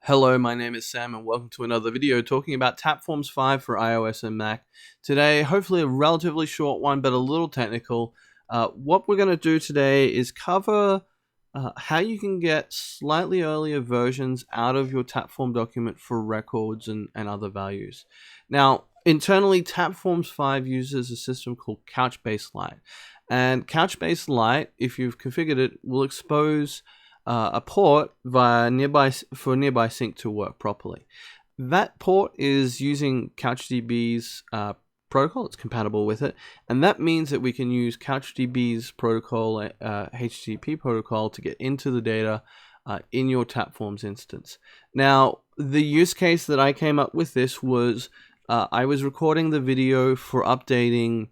Hello, my name is Sam and welcome to another video talking about Tapforms 5 for iOS and Mac. Today, hopefully a relatively short one, but a little technical. What we're going to do today is cover how you can get slightly earlier versions out of your Tapform document for records and other values. Now, internally, Tapforms 5 uses a system called CouchbaseLite. And CouchbaseLite, if you've configured it, will expose a port via nearby sync to work properly. That port is using CouchDB's protocol. It's compatible with it, and that means that we can use CouchDB's protocol, HTTP protocol, to get into the data in your Tapforms instance. Now, the use case that I came up with this was I was recording the video for updating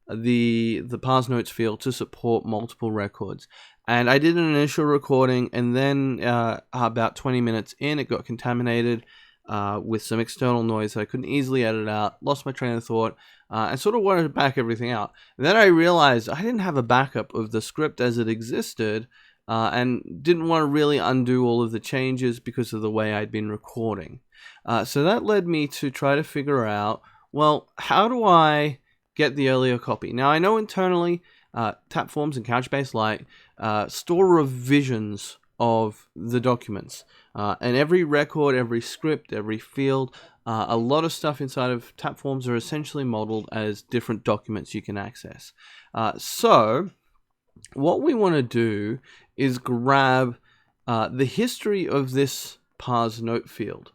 the parse notes field to support multiple records. And I did an initial recording, and then about 20 minutes in, it got contaminated with some external noise that I couldn't easily edit out, lost my train of thought, and sort of wanted to back everything out. And then I realized I didn't have a backup of the script as it existed, and didn't want to really undo all of the changes because of the way I'd been recording. So that led me to try to figure out, well, how do I get the earlier copy? Now, I know internally, Tapforms and CouchbaseLite store revisions of the documents, and every record, every script, every field, a lot of stuff inside of Tapforms are essentially modeled as different documents you can access. So what we want to do is grab the history of this parse note field,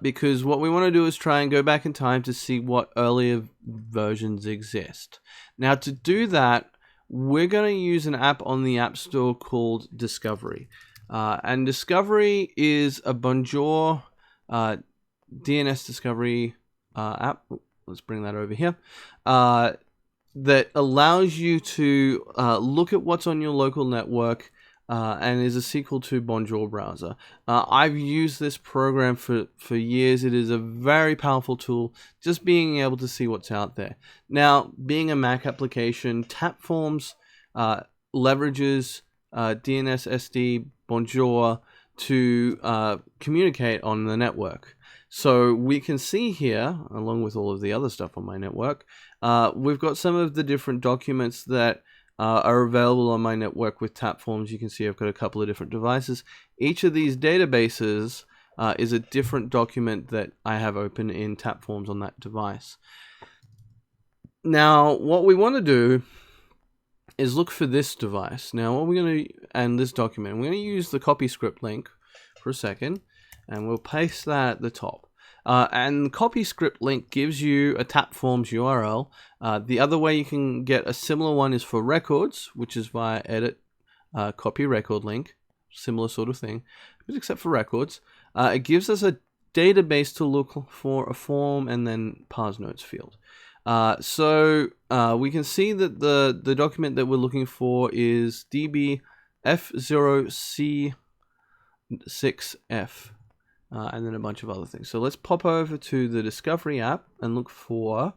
because what we want to do is try and go back in time to see what earlier versions exist. Now, to do that, we're going to use an app on the App Store called Discovery. And Discovery is a Bonjour DNS Discovery app. Let's bring that over here. That allows you to look at what's on your local network, and is a sequel to Bonjour browser. I've used this program for years. It is a very powerful tool, just being able to see what's out there. Now, being a Mac application, Tapforms leverages DNS Bonjour to communicate on the network. So we can see here, along with all of the other stuff on my network, we've got some of the different documents that are available on my network with Tapforms. You can see I've got a couple of different devices. Each of these databases is a different document that I have open in Tapforms on that device. Now, what we want to do is look for this device. Now, what we're going to, and this document, we're going to use the copy script link for a second, and we'll paste that at the top. And the copy script link gives you a Tapforms URL. The other way you can get a similar one is for records, which is via edit copy record link, similar sort of thing, but except for records. It gives us a database to look for a form and then parse notes field. So we can see that the document that we're looking for is DB F0C6F. And then a bunch of other things. So let's pop over to the Discovery app and look for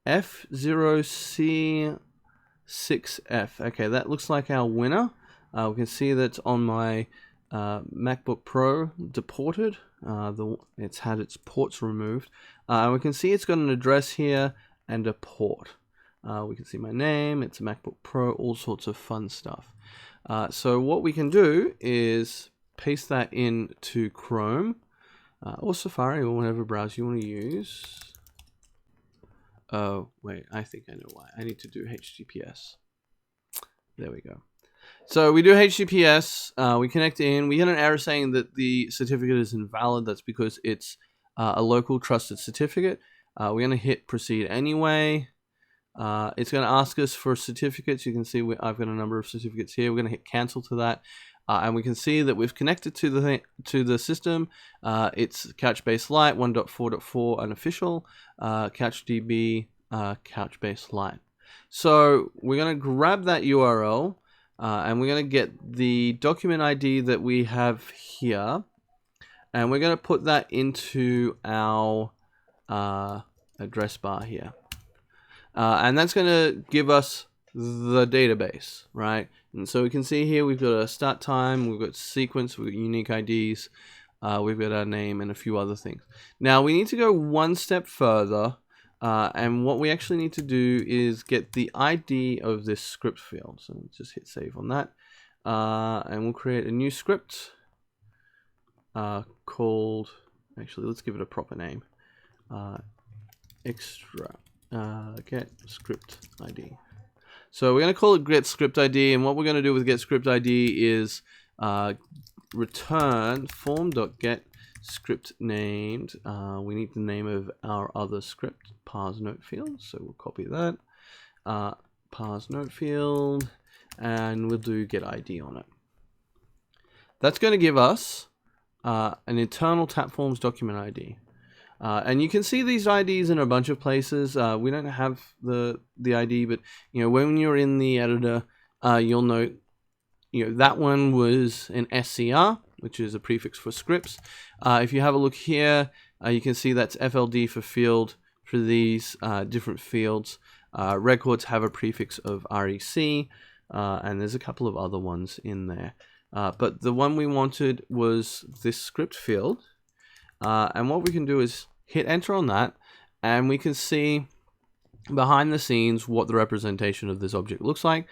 F0C6F. Okay, that looks like our winner. We can see that's on my MacBook Pro deported. It's had its ports removed. We can see it's got an address here and a port. We can see my name, it's a MacBook Pro, all sorts of fun stuff. So what we can do is paste that into Chrome or Safari or whatever browser you want to use. Oh, wait, I think I know why. I need to do HTTPS. There we go. So we do HTTPS, we connect in, we get an error saying that the certificate is invalid. That's because it's a local trusted certificate. We're going to hit proceed anyway. It's going to ask us for certificates. You can see I've got a number of certificates here. We're going to hit cancel to that. And we can see that we've connected to the system. It's CouchbaseLite 1.4.4 unofficial, CouchDB, CouchbaseLite. So we're going to grab that URL, and we're going to get the document ID that we have here, and we're going to put that into our address bar here. And that's going to give us the database, right? And so we can see here we've got a start time, we've got sequence, we've got unique IDs, We've got our name and a few other things. Now we need to go one step further, and what we actually need to do is get the ID of this script field. So just hit save on that, and we'll create a new script called, actually let's give it a proper name, extra get script ID. So we're going to call it get script ID, and what we're going to do with get script ID is return form.get script named. We need the name of our other script, parse note field, so we'll copy that, parse note field, and we'll do get ID on it. That's going to give us an internal TapForms document ID. And you can see these IDs in a bunch of places. We don't have the ID, but when you're in the editor, you'll note that one was an SCR, which is a prefix for scripts. If you have a look here, you can see that's FLD for field for these different fields. Records have a prefix of REC, and there's a couple of other ones in there. But the one we wanted was this script field. And what we can do is hit enter on that, and we can see behind the scenes what the representation of this object looks like.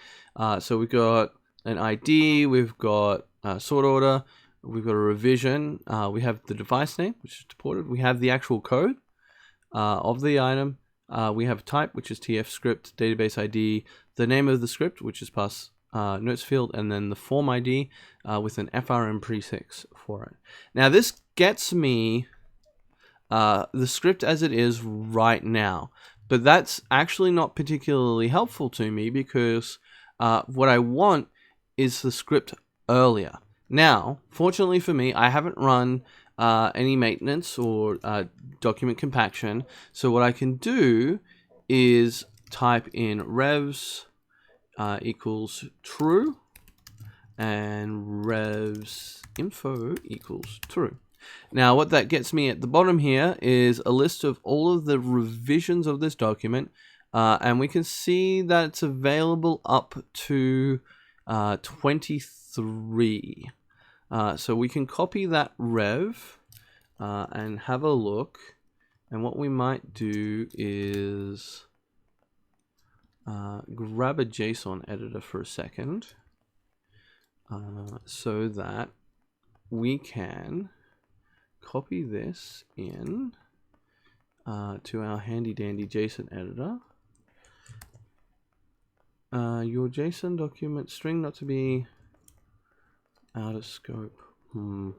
So we've got an ID, we've got a sort order, we've got a revision, we have the device name, which is deported, we have the actual code of the item, we have type, which is TF script, database ID, the name of the script, which is pass notes field, and then the form ID with an FRM prefix for it. Now this gets me the script as it is right now, but that's actually not particularly helpful to me because what I want is the script earlier. Now, fortunately for me, I haven't run any maintenance or document compaction, so what I can do is type in revs equals true and revs info equals true. Now what that gets me at the bottom here is a list of all of the revisions of this document, and we can see that it's available up to 23. So we can copy that rev and have a look, and what we might do is grab a JSON editor for a second so that we can copy this in to our handy dandy JSON editor. Your JSON document string not to be out of scope. You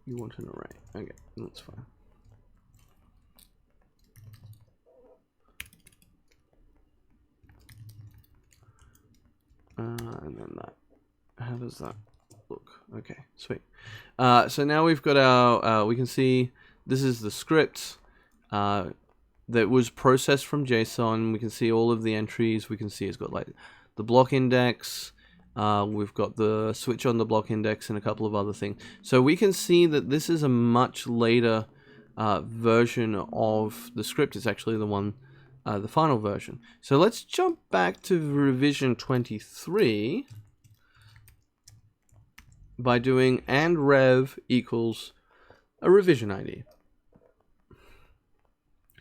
want an array. Okay, that's fine. And then that. How does that look? Okay, sweet. So now we've got our, we can see this is the script that was processed from JSON. We can see all of the entries. We can see it's got like the block index. We've got the switch on the block index and a couple of other things. So we can see that this is a much later version of the script. It's actually the one, the final version. So let's jump back to revision 23. By doing and rev equals a revision ID.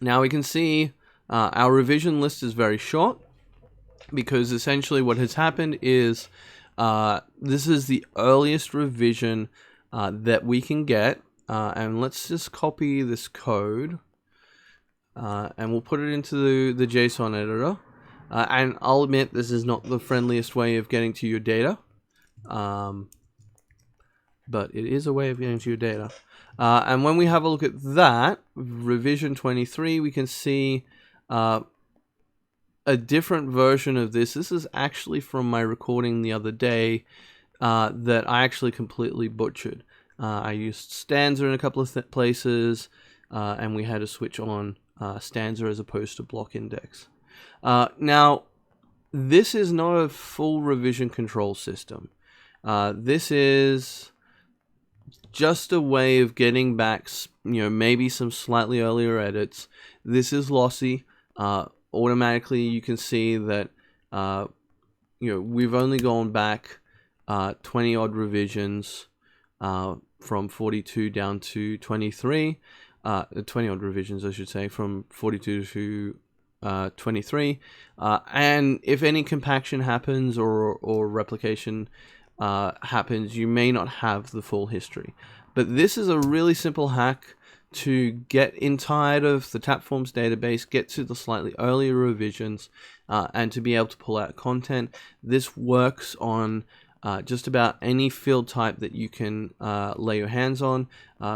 Now we can see our revision list is very short because essentially what has happened is this is the earliest revision that we can get, and let's just copy this code and we'll put it into the JSON editor, and I'll admit this is not the friendliest way of getting to your data. But it is a way of getting to your data. And when we have a look at that, revision 23, we can see a different version of this. This is actually from my recording the other day that I actually completely butchered. I used stanza in a couple of places, and we had to switch on stanza as opposed to block index. Now, this is not a full revision control system. This is just a way of getting back, maybe some slightly earlier edits. This is lossy. Automatically, you can see that, we've only gone back 20 odd revisions from 42 down to 23. 20 odd revisions, I should say, from 42 to 23. And if any compaction happens or replication happens, you may not have the full history. But this is a really simple hack to get inside of the Tapforms database, get to the slightly earlier revisions, and to be able to pull out content. This works on just about any field type that you can lay your hands on.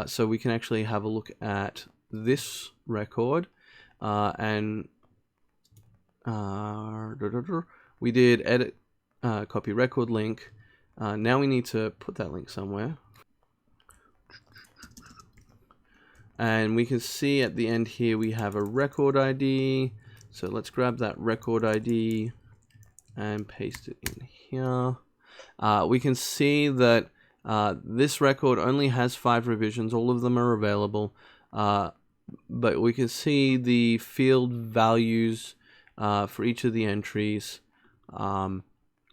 So we can actually have a look at this record, and we did edit copy record link. Now we need to put that link somewhere. And we can see at the end here we have a record ID. So let's grab that record ID and paste it in here. We can see that this record only has 5 revisions. All of them are available. But we can see the field values for each of the entries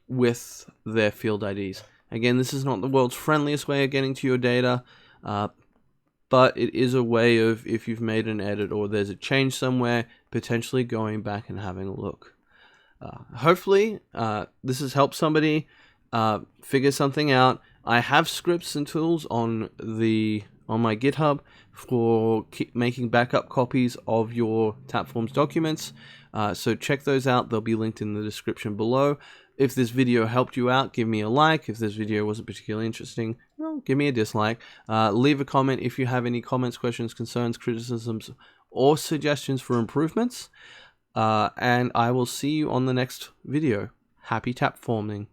with their field IDs. Again, this is not the world's friendliest way of getting to your data, but it is a way of, if you've made an edit or there's a change somewhere, potentially going back and having a look. Hopefully, this has helped somebody figure something out. I have scripts and tools on my GitHub for making backup copies of your Tapforms documents. So check those out. They'll be linked in the description below. If this video helped you out, give me a like. If this video wasn't particularly interesting, well, give me a dislike. Leave a comment if you have any comments, questions, concerns, criticisms, or suggestions for improvements. And I will see you on the next video. Happy Tapforming.